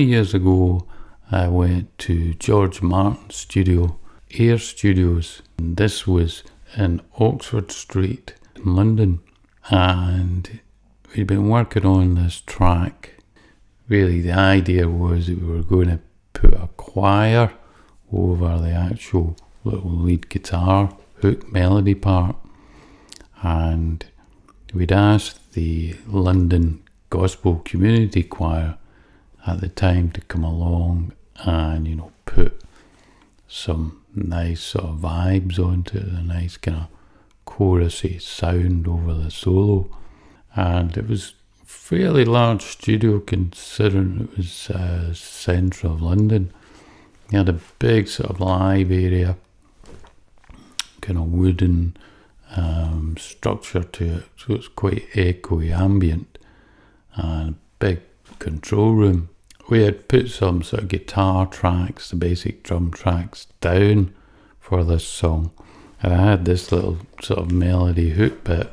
many years ago, I went to George Martin's studio, Air Studios, and this was in Oxford Street in London. And we'd been working on this track. Really, the idea was that we were going to put a choir over the actual little lead guitar hook melody part. And we'd asked the London Gospel Community Choir at the time to come along and, put some nice sort of vibes onto it, a nice kind of chorusy sound over the solo. And it was a fairly large studio considering it was centre of London. You had a big sort of live area, kind of wooden structure to it, so it's quite echoey, ambient, and a big control room. We had put some sort of guitar tracks, the basic drum tracks, down for this song, and I had this little sort of melody hook bit.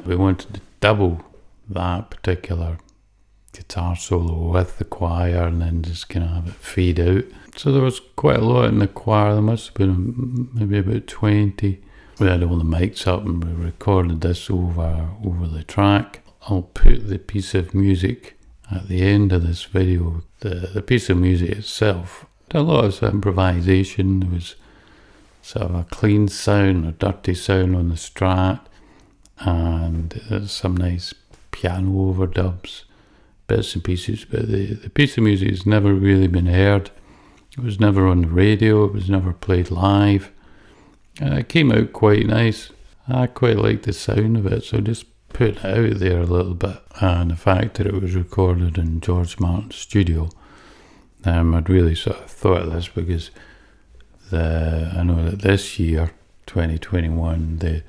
We wanted to double that particular guitar solo with the choir and then just kind of have it fade out. So there was quite a lot in the choir. There must have been maybe about 20. We had all the mics up and we recorded this over the track. I'll put the piece of music at the end of this video. The piece of music itself had a lot of improvisation. There was sort of a clean sound, a dirty sound on the Strat, and some nice piano overdubs, bits and pieces, but the piece of music has never really been heard. It was never on the radio, it was never played live, and it came out quite nice. I quite liked the sound of it, so just put it out there a little bit. And the fact that it was recorded in George Martin's studio, I'd really sort of thought of this because I know that this year, 2021, the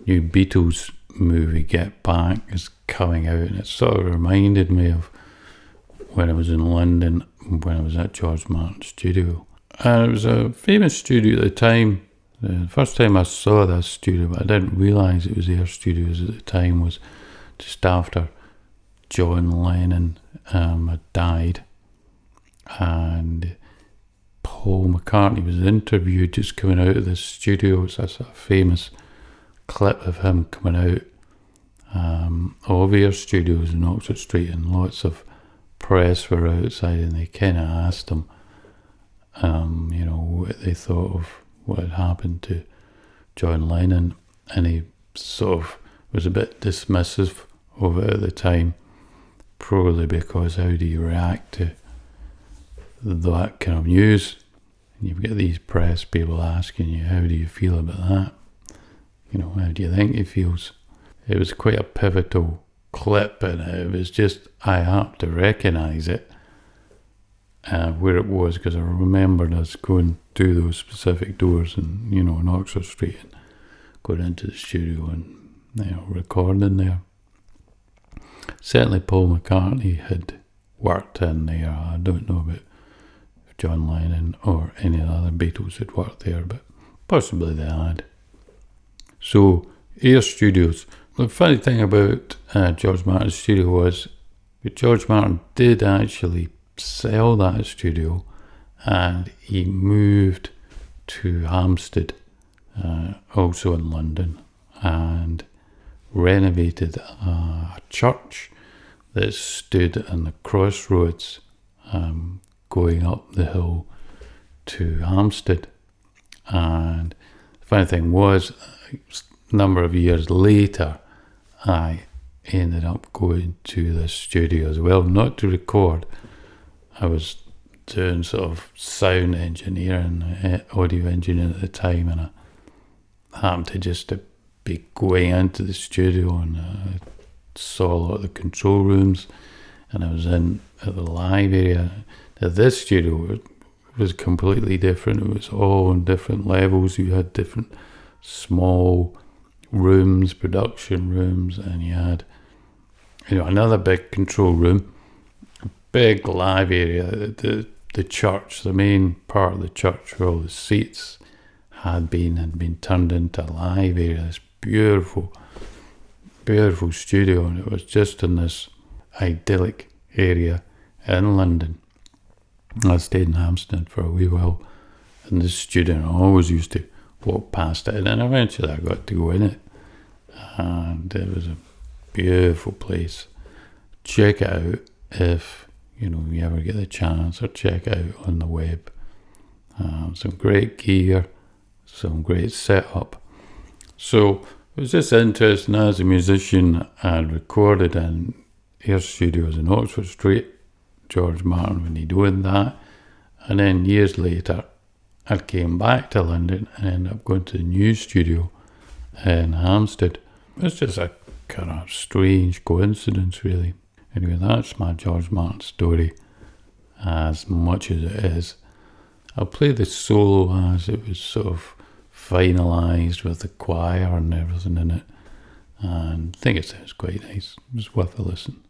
new Beatles movie Get Back is coming out, and it sort of reminded me of when I was in London, when I was at George Martin's studio. And it was a famous studio at the time. The first time I saw this studio, but I didn't realise it was Air Studios at the time, was just after John Lennon had died, and Paul McCartney was interviewed just coming out of this studio. It's a sort of famous clip of him coming out of Air Studios in Oxford Street, and lots of press were outside, and they kind of asked him, what they thought of what had happened to John Lennon, and he sort of was a bit dismissive of it at the time, probably because how do you react to that kind of news? And you've got these press people asking you, how do you feel about that? How do you think he feels? It was quite a pivotal clip, and it was just, I had to recognise it, where it was, because I remembered us going through those specific doors and, in Oxford Street, and going into the studio and, recording there. Certainly Paul McCartney had worked in there. I don't know about if John Lennon or any of the other Beatles had worked there, but possibly they had. So, Air Studios. The funny thing about George Martin's studio was that George Martin did actually sell that studio, and he moved to Hampstead, also in London, and renovated a church that stood in the crossroads going up the hill to Hampstead. And the funny thing was, a number of years later, I ended up going to this studio as well, not to record. I was doing sort of sound engineering, audio engineering at the time, and I happened to just to be going into the studio, and I saw a lot of the control rooms, and I was in at the live area. Now, this studio was completely different. It was all on different levels. You had different small rooms, production rooms, and you had another big control room, a big live area. The the church, the main part of the church where all the seats had been turned into a live area. This beautiful, beautiful studio, and it was just in this idyllic area in London. I stayed in Hampstead for a wee while in this studio, and I always used to walk past it, and then eventually I got to go in it, and it was a beautiful place. Check it out if you ever get the chance, or check it out on the web. Some great gear, some great setup. So it was just interesting. As a musician, I'd recorded in Air Studios in Oxford Street, George Martin when he doing that, and then years later I came back to London and ended up going to the new studio in Hampstead. It's just a kind of strange coincidence, really. Anyway, that's my George Martin story, as much as it is. I'll play the solo as it was sort of finalised with the choir and everything in it, and I think it sounds quite nice. It's worth a listen.